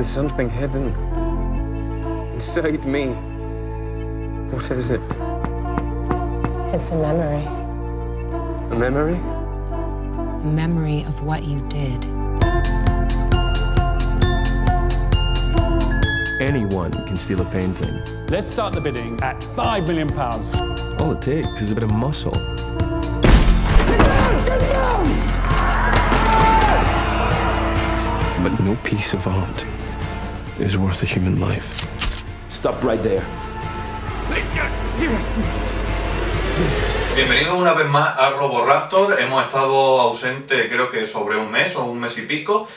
There's something hidden inside me. What is it? It's a memory. A memory? A memory of what you did. Anyone can steal a painting. Let's start the bidding at £5 million. All it takes is a bit of muscle. But no piece of art is worth a human life. Stop right there. Bienvenidos una vez más a Roboraptor. Hemos estado ausente creo que sobre un mes o un mes y pico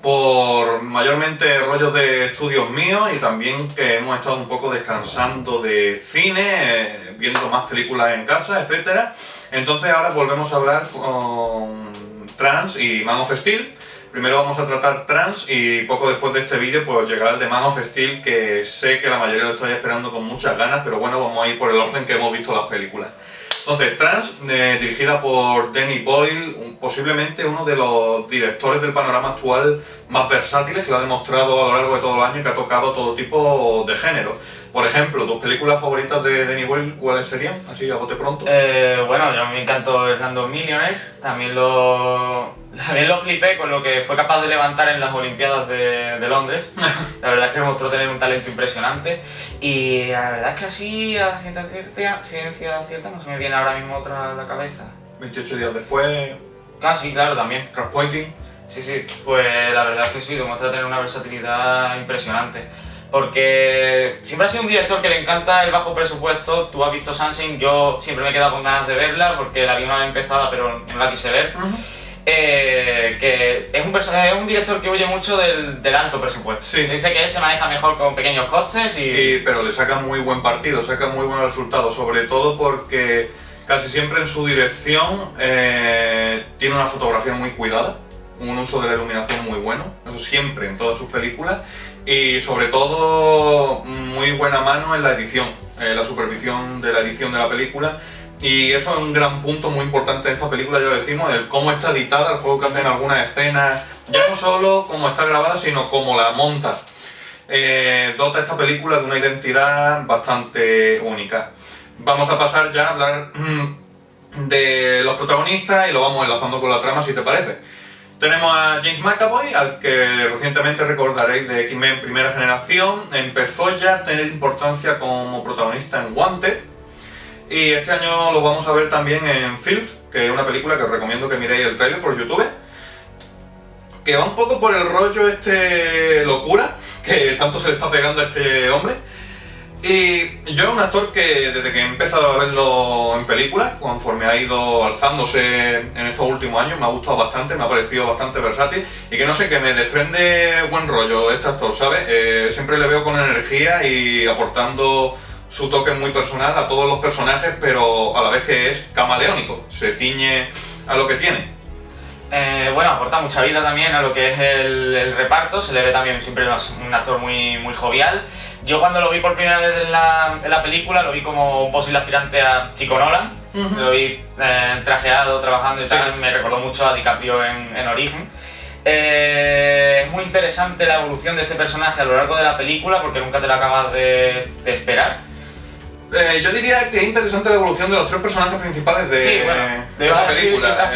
por mayormente rollos de estudios míos y también que hemos estado un poco descansando de cine, viendo más películas en casa, etcétera. Entonces ahora volvemos a hablar con Trans y Man of Steel. Primero vamos a tratar Trans y poco después de este vídeo pues llegará el de Man of Steel, que sé que la mayoría lo estáis esperando con muchas ganas, pero bueno, vamos a ir por el orden que hemos visto las películas. Entonces, Trans, dirigida por Danny Boyle, posiblemente uno de los directores del panorama actual más versátiles, que lo ha demostrado a lo largo de todo el año y que ha tocado todo tipo de género. Por ejemplo, ¿tus películas favoritas de Danny Boyle cuáles serían? Así a bote pronto. Bueno, yo me encantó Slumdog Millionaire, también lo flipé con lo que fue capaz de levantar en las Olimpiadas de Londres. La verdad es que demostró tener un talento impresionante y la verdad es que así a ciencia cierta no se me viene ahora mismo otra a la cabeza. 28 días después. Sí, claro, también. Crosspointing. Sí, pues la verdad es que sí, demuestra tener una versatilidad impresionante. Porque siempre ha sido un director que le encanta el bajo presupuesto. Tú has visto Sunshine, yo siempre me he quedado con ganas de verla porque la vi una vez empezada pero no la quise ver. Que es un director que huye mucho del alto presupuesto. Sí. Dice que él se maneja mejor con pequeños costes Pero le saca muy buen partido, saca muy buenos resultados, sobre todo porque casi siempre en su dirección tiene una fotografía muy cuidada, un uso de la iluminación muy bueno, eso siempre en todas sus películas, y sobre todo muy buena mano en la edición, la supervisión de la edición de la película. Y eso es un gran punto muy importante en esta película, ya lo decimos, el cómo está editada, el juego que hacen algunas escenas, ya no solo cómo está grabada, sino cómo la monta. Dota esta película de una identidad bastante única. Vamos a pasar ya a hablar de los protagonistas y lo vamos enlazando con la trama, si te parece. Tenemos a James McAvoy, al que recientemente recordaréis de X-Men Primera Generación. Empezó ya a tener importancia como protagonista en Wanted. Y este año lo vamos a ver también en Filth, que es una película que os recomiendo que miréis el tráiler por YouTube, que va un poco por el rollo locura que tanto se le está pegando a este hombre. Y yo es un actor que desde que he empezado a verlo en películas, conforme ha ido alzándose en estos últimos años, me ha gustado bastante, me ha parecido bastante versátil y que no sé, que me desprende buen rollo este actor, ¿sabes? Siempre le veo con energía y aportando su toque muy personal a todos los personajes, pero a la vez que es camaleónico, se ciñe a lo que tiene. Bueno, aporta mucha vida también a lo que es el reparto, se le ve también siempre un actor muy jovial. Yo cuando lo vi por primera vez en la película, lo vi como un posible aspirante a Chico Nolan. Lo vi trajeado, trabajando y tal, me recordó mucho a DiCaprio en Origen. Es muy interesante la evolución de este personaje a lo largo de la película porque nunca te la acabas de esperar. Yo diría que es interesante la evolución de los tres personajes principales de esta película.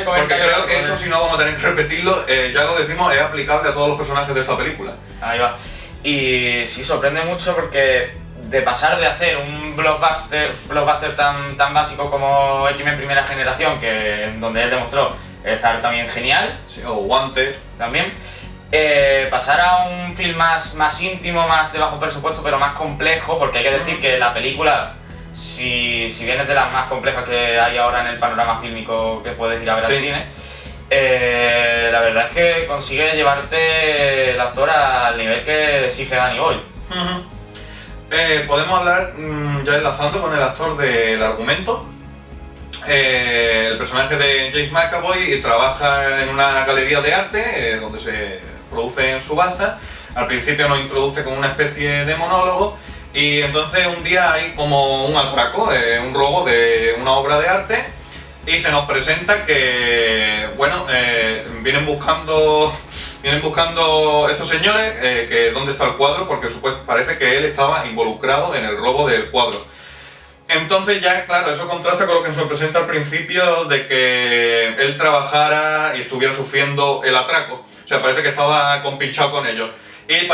Porque creo que eso, si no vamos a tener que repetirlo, ya lo decimos, es aplicable a todos los personajes de esta película. Ahí va. Y sí, sorprende mucho porque de pasar de hacer un blockbuster tan básico como X-Men Primera Generación, donde él demostró estar también genial, sí, o Wanted también, pasar a un film más íntimo, más de bajo presupuesto, pero más complejo, porque hay que decir que la película, si bien es de las más complejas que hay ahora en el panorama fílmico que puedes ir a ver al cine, la verdad es que consigue llevarte el actor al nivel que exige Danny Boyle. Podemos hablar, ya enlazando con el actor, del argumento. El personaje de James McAvoy trabaja en una galería de arte donde se producen subastas. Al principio nos introduce con una especie de monólogo y entonces un día hay como un atraco, un robo de una obra de arte. y se nos presenta que, bueno, vienen buscando estos señores que dónde está el cuadro, porque parece que él estaba involucrado en el robo del cuadro. Entonces ya, claro, eso contrasta con lo que se nos presenta al principio de que él trabajara y estuviera sufriendo el atraco. O sea, parece que estaba compinchado con ellos. Y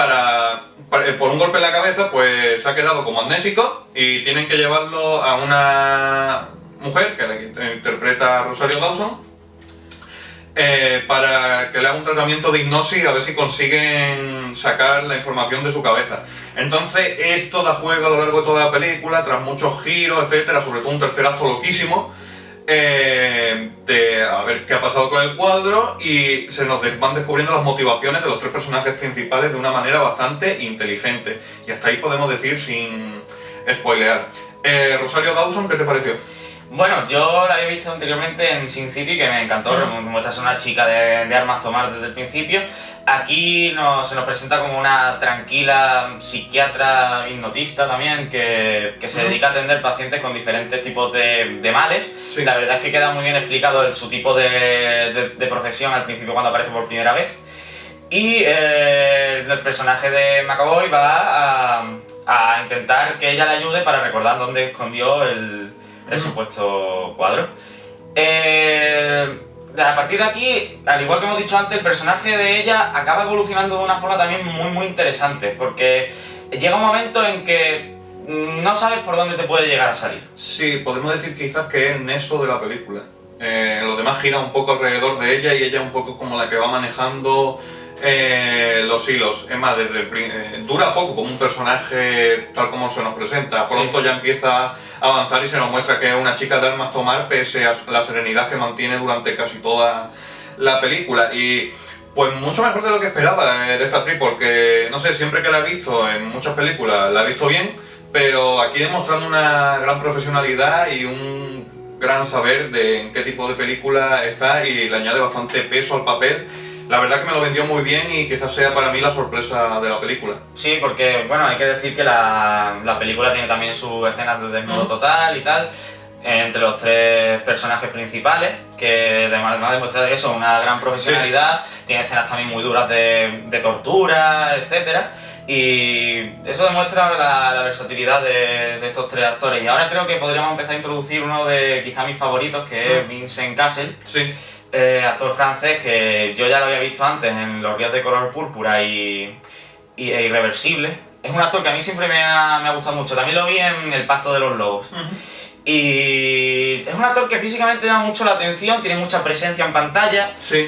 por un golpe en la cabeza, pues se ha quedado como amnésico y tienen que llevarlo a una mujer, que la interpreta Rosario Dawson, para que le haga un tratamiento de hipnosis a ver si consiguen sacar la información de su cabeza. Entonces esto da juego a lo largo de toda la película, tras muchos giros, etcétera, sobre todo un tercer acto loquísimo, de a ver qué ha pasado con el cuadro, y se nos van descubriendo las motivaciones de los tres personajes principales de una manera bastante inteligente. Y hasta ahí podemos decir sin spoilear. Rosario Dawson, ¿qué te pareció? Bueno, yo la había visto anteriormente en Sin City, que me encantó, muestras a una chica de armas tomar desde el principio. Aquí se nos presenta como una tranquila psiquiatra hipnotista también, que se dedica a atender pacientes con diferentes tipos de males. Sí. La verdad es que queda muy bien explicado su tipo de profesión al principio cuando aparece por primera vez. Y el personaje de McAvoy va a intentar que ella le ayude para recordar dónde escondió el supuesto cuadro. A partir de aquí, al igual que hemos dicho antes, el personaje de ella acaba evolucionando de una forma también muy interesante, porque llega un momento en que no sabes por dónde te puede llegar a salir. Sí, podemos decir quizás que es el nexo de la película. Lo demás gira un poco alrededor de ella y ella un poco como la que va manejando los hilos. Es más, dura poco como un personaje tal como se nos presenta. Pronto ya empieza a avanzar y se nos muestra que es una chica de armas tomar, pese a la serenidad que mantiene durante casi toda la película. Y pues mucho mejor de lo que esperaba de esta actriz, porque no sé, siempre que la he visto en muchas películas la he visto bien, pero aquí demostrando una gran profesionalidad y un gran saber de en qué tipo de película está, y le añade bastante peso al papel. La verdad que me lo vendió muy bien y quizás sea para mí la sorpresa de la película. Sí, porque bueno, hay que decir que la película tiene también sus escenas de desnudo total y tal, entre los tres personajes principales, que además demuestra eso, una gran profesionalidad. Sí. Tiene escenas también muy duras de tortura, etcétera. Y eso demuestra la versatilidad de estos tres actores. Y ahora creo que podríamos empezar a introducir uno de quizá mis favoritos, que es Vincent Cassel. Sí. Actor francés que yo ya lo había visto antes en Los días de color púrpura e Irreversible. Es un actor que a mí siempre me ha gustado mucho. También lo vi en El pacto de los lobos. Y es un actor que físicamente llama mucho la atención, tiene mucha presencia en pantalla. Sí.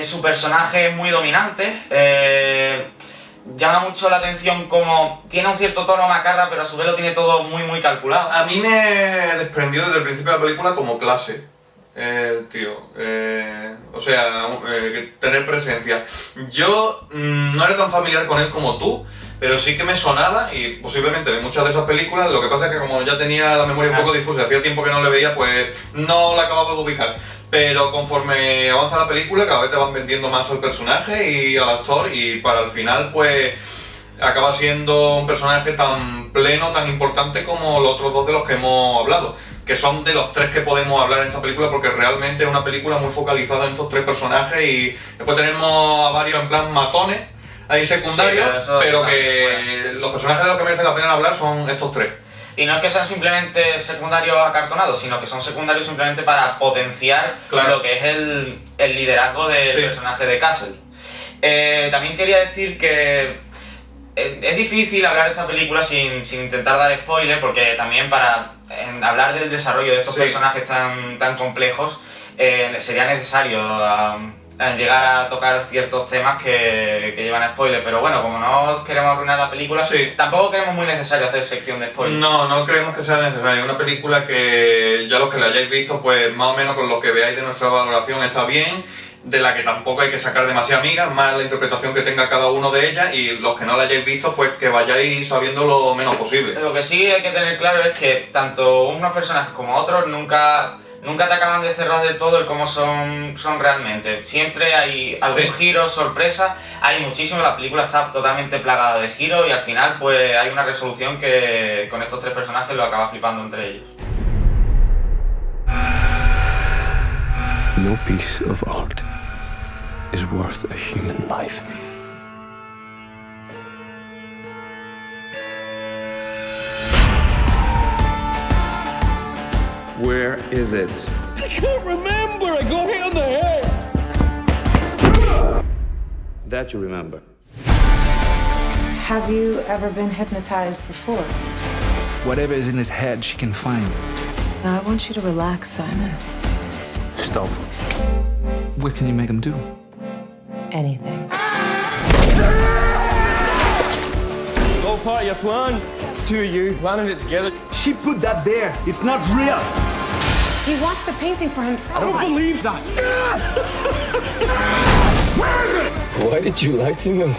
Su personaje es muy dominante. Llama mucho la atención como tiene un cierto tono macarra, pero a su vez lo tiene todo muy calculado. A mí me desprendió desde el principio de la película como clase. Tío, o sea, tener presencia. Yo no era tan familiar con él como tú, pero sí que me sonaba, y posiblemente de muchas de esas películas. Lo que pasa es que como ya tenía la memoria un poco difusa, hacía tiempo que no le veía, pues no la acababa de ubicar. Pero conforme avanza la película, cada vez te van vendiendo más al personaje y al actor, y para el final pues acaba siendo un personaje tan pleno, tan importante como los otros dos de los que hemos hablado, que son de los tres que podemos hablar en esta película, porque realmente es una película muy focalizada en estos tres personajes. Y después tenemos a varios en plan matones ahí secundarios, sí, pero que los personajes de los que merece la pena hablar son estos tres. Y no es que sean simplemente secundarios acartonados, sino que son secundarios simplemente para potenciar lo que es el liderazgo del personaje de Cassel. También quería decir que es difícil hablar de esta película sin intentar dar spoiler, porque también para hablar del desarrollo de estos personajes tan complejos sería necesario llegar a tocar ciertos temas que llevan a spoiler. Pero bueno, como no queremos arruinar la película, tampoco creemos muy necesario hacer sección de spoiler. No creemos que sea necesario. Es una película que ya los que la hayáis visto, pues más o menos con lo que veáis de nuestra valoración está bien, de la que tampoco hay que sacar demasiadas migas, más la interpretación que tenga cada uno de ellas, y los que no la hayáis visto, pues que vayáis sabiendo lo menos posible. Lo que sí hay que tener claro es que tanto unos personajes como otros nunca te acaban de cerrar del todo el cómo son realmente. Siempre hay algún giro, sorpresa, hay muchísimo. La película está totalmente plagada de giros y al final pues hay una resolución que con estos tres personajes lo acaba flipando entre ellos. No piece of art is worth a human life. Where is it? I can't remember. I got hit on the head. That you remember. Have you ever been hypnotized before? Whatever is in his head, she can find. I want you to relax, Simon. Stop. What can you make him do? Anything. All part of your plan. Two of you planning it together. She put that there. It's not real. He wants the painting for himself. I don't believe that. Why did you lie to me?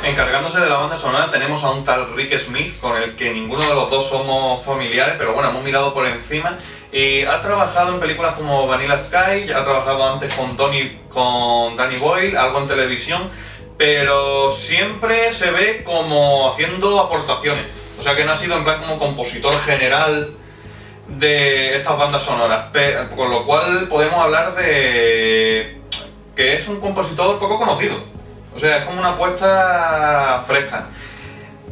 Encargándose de la banda sonora tenemos a un tal Rick Smith, con el que ninguno de los dos somos familiares, pero bueno, hemos mirado por encima. Y ha trabajado en películas como Vanilla Sky, ha trabajado antes con Danny Boyle, algo en televisión, pero siempre se ve como haciendo aportaciones. O sea que no ha sido en plan como compositor general de estas bandas sonoras, con lo cual podemos hablar de que es un compositor poco conocido. O sea, es como una apuesta fresca.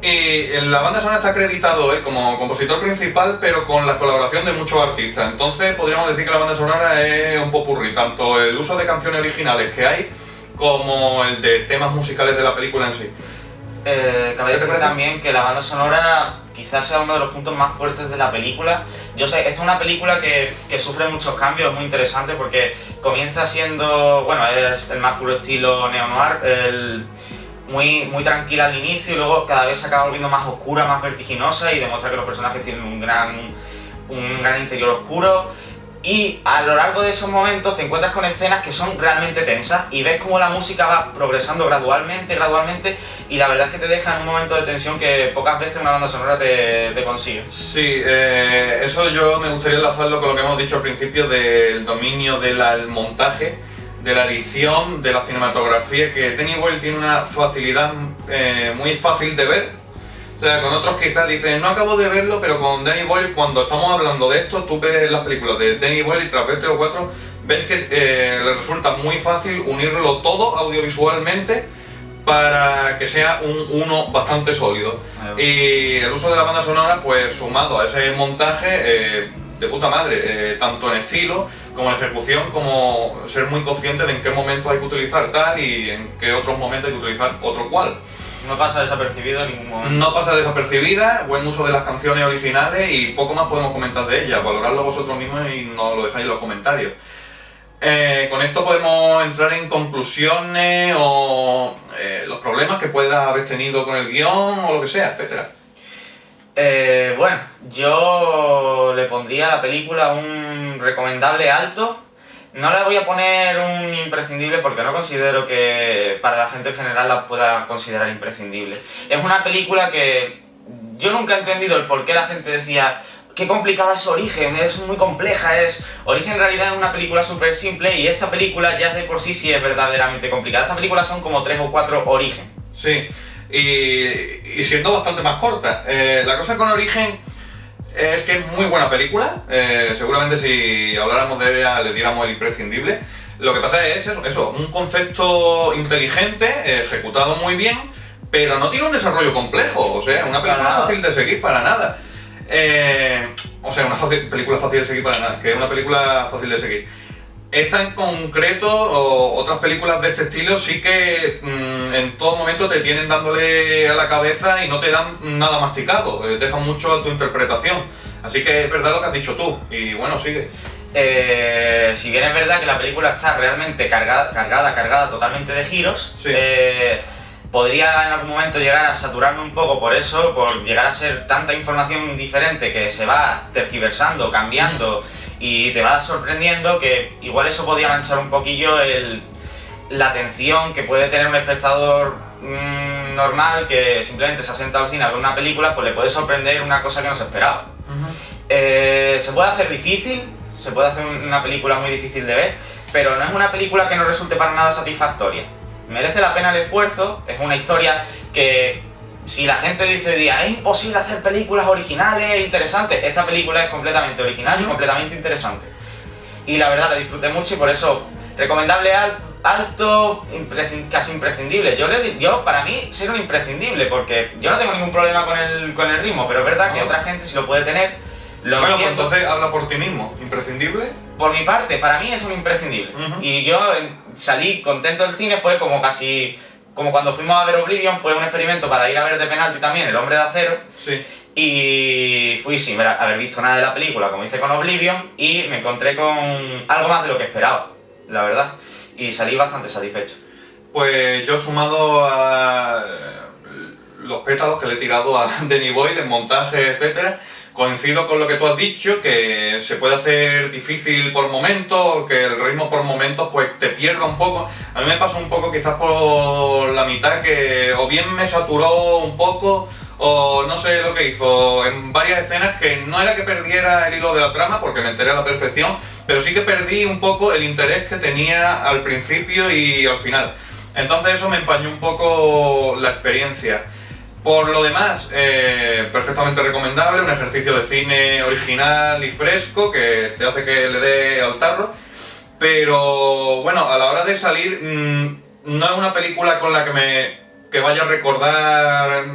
Y en la banda sonora está acreditado él como compositor principal, pero con la colaboración de muchos artistas. Entonces podríamos decir que la banda sonora es un popurrí, tanto el uso de canciones originales que hay, como el de temas musicales de la película en sí. Cabe decir también que la banda sonora quizás sea uno de los puntos más fuertes de la película. Yo sé, esta es una película que sufre muchos cambios, es muy interesante porque comienza siendo, bueno, es el más puro estilo neo-noir, muy tranquila al inicio y luego cada vez se acaba volviendo más oscura, más vertiginosa y demuestra que los personajes tienen un gran interior oscuro. Y a lo largo de esos momentos te encuentras con escenas que son realmente tensas y ves cómo la música va progresando gradualmente y la verdad es que te deja en un momento de tensión que pocas veces una banda sonora te consigue. Sí, eso yo me gustaría enlazarlo con lo que hemos dicho al principio del dominio del montaje, de la edición, de la cinematografía, que Danny Boyle tiene una facilidad muy fácil de ver. O sea, con otros quizás dicen, no acabo de verlo, pero con Danny Boyle, cuando estamos hablando de esto, tú ves las películas de Danny Boyle y tras ver 3 o 4, ves que le resulta muy fácil unirlo todo audiovisualmente para que sea un uno bastante sólido. Y el uso de la banda sonora, pues sumado a ese montaje, de puta madre, tanto en estilo como en ejecución, como ser muy consciente de en qué momento hay que utilizar tal y en qué otros momentos hay que utilizar otro cual. No pasa desapercibido en ningún momento. No pasa desapercibida, buen uso de las canciones originales y poco más podemos comentar de ellas. Valorarlo vosotros mismos y nos lo dejáis en los comentarios. Con esto podemos entrar en conclusiones o los problemas que pueda haber tenido con el guión o lo que sea, etc. Bueno, yo le pondría a la película un recomendable alto. No le voy a poner un imprescindible porque no considero que para la gente en general la pueda considerar imprescindible. Es una película que yo nunca he entendido el por qué la gente decía qué complicada es Origen, es muy compleja, Origen en realidad es una película súper simple y esta película ya de por sí es verdaderamente complicada. Esta película son como 3 o 4 Origen. Sí, y siendo bastante más corta. La cosa con Origen es que es muy buena película, seguramente si habláramos de ella le diéramos el imprescindible. Lo que pasa es eso, un concepto inteligente, ejecutado muy bien, pero no tiene un desarrollo complejo, o sea, una película fácil de seguir para nada. Una película fácil de seguir para nada, que es una película fácil de seguir. Esta en concreto, o otras películas de este estilo, sí que en todo momento te tienen dándole a la cabeza y no te dan nada masticado, dejan mucho a tu interpretación. Así que es verdad lo que has dicho tú, y bueno, sigue. Si bien es verdad que la película está realmente cargada totalmente de giros, sí. Podría en algún momento llegar a saturarme un poco por eso, por llegar a ser tanta información diferente que se va tergiversando, cambiando y te va sorprendiendo, que igual eso podía manchar un poquillo la atención que puede tener un espectador normal que simplemente se ha sentado al cine a ver una película, pues le puede sorprender una cosa que no se esperaba. Se puede hacer difícil, se puede hacer una película muy difícil de ver, pero no es una película que no resulte para nada satisfactoria. Merece la pena el esfuerzo, es una historia que si la gente dice es imposible hacer películas originales e interesantes, esta película es completamente original y completamente interesante. y la verdad la disfruté mucho y por eso recomendable alto, casi imprescindible. Yo para mí ser un imprescindible porque yo no tengo ningún problema con el ritmo, pero es verdad que otra gente sí lo puede tener. Bueno, pues entonces habla por ti mismo. ¿Imprescindible? Por mi parte, para mí es un imprescindible. Y yo salí contento del cine, fue como casi... Como cuando fuimos a ver Oblivion, fue un experimento para ir a ver de penalti también El Hombre de Acero. Sí. Y fui sin haber visto nada de la película, como hice con Oblivion, y me encontré con algo más de lo que esperaba, la verdad. Y salí bastante satisfecho. Pues yo sumado a los pétalos que le he tirado a Danny Boyle, el montaje, etcétera, coincido con lo que tú has dicho, que se puede hacer difícil por momentos, que el ritmo por momentos pues te pierda un poco. A mí me pasó un poco quizás por la mitad, que o bien me saturó un poco, o no sé lo que hizo en varias escenas, que no era que perdiera el hilo de la trama, porque me enteré a la perfección, pero sí que perdí un poco el interés que tenía al principio y al final. Entonces eso me empañó un poco la experiencia. Por lo demás, perfectamente recomendable, un ejercicio de cine original y fresco que te hace que le dé al tarro. Pero bueno, a la hora de salir, no es una película con la que vaya a recordar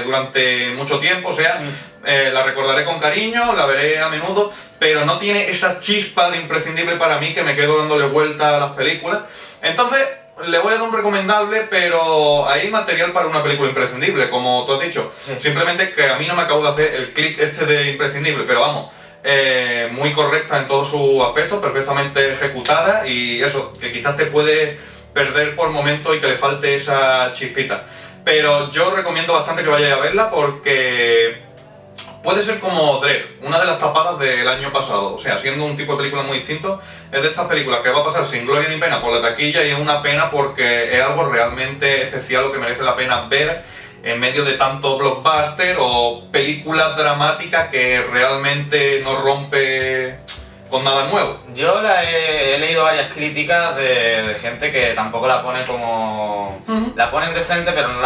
durante mucho tiempo, o sea, la recordaré con cariño, la veré a menudo, pero no tiene esa chispa de imprescindible para mí que me quedo dándole vuelta a las películas. Entonces, le voy a dar un recomendable, pero hay material para una película imprescindible, como tú has dicho. Sí. Simplemente que a mí no me acabo de hacer el clic este de imprescindible, pero vamos, muy correcta en todos sus aspectos, perfectamente ejecutada, y eso, que quizás te puede perder por momentos y que le falte esa chispita. Pero yo recomiendo bastante que vayáis a verla porque puede ser como Dredd, una de las tapadas del año pasado. O sea, siendo un tipo de película muy distinto, es de estas películas que va a pasar sin gloria ni pena por la taquilla, y es una pena porque es algo realmente especial, lo que merece la pena ver en medio de tanto blockbuster o películas dramáticas que realmente no rompe con nada nuevo. Yo he leído varias críticas de gente que tampoco la pone como... La ponen decente, pero no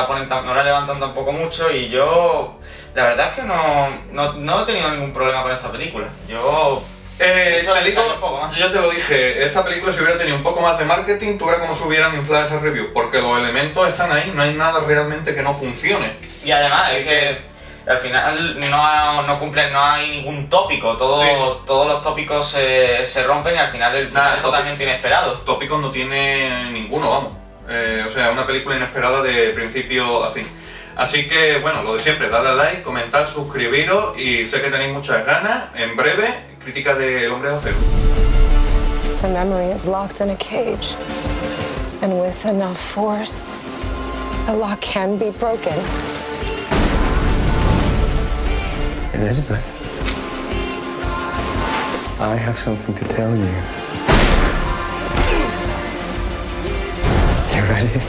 la levantan tampoco mucho, y yo... La verdad es que no he tenido ningún problema con esta película. Yo... Te digo, yo ya te lo dije, esta película si hubiera tenido un poco más de marketing, tú verás cómo se hubieran inflado esas reviews, porque los elementos están ahí, no hay nada realmente que no funcione. Y además es que al final no cumplen, no hay ningún tópico, todos los tópicos se rompen y al final el final es totalmente inesperado. Tópicos no tiene ninguno, vamos. O sea, una película inesperada de principio a fin. Así que, bueno, lo de siempre, darle a like, comentar, suscribiros, y sé que tenéis muchas ganas. En breve, crítica de El Hombre de Acero. Her memory is locked in a cage. And with enough force, the lock can be broken. Elizabeth, I have something to tell you. You ready?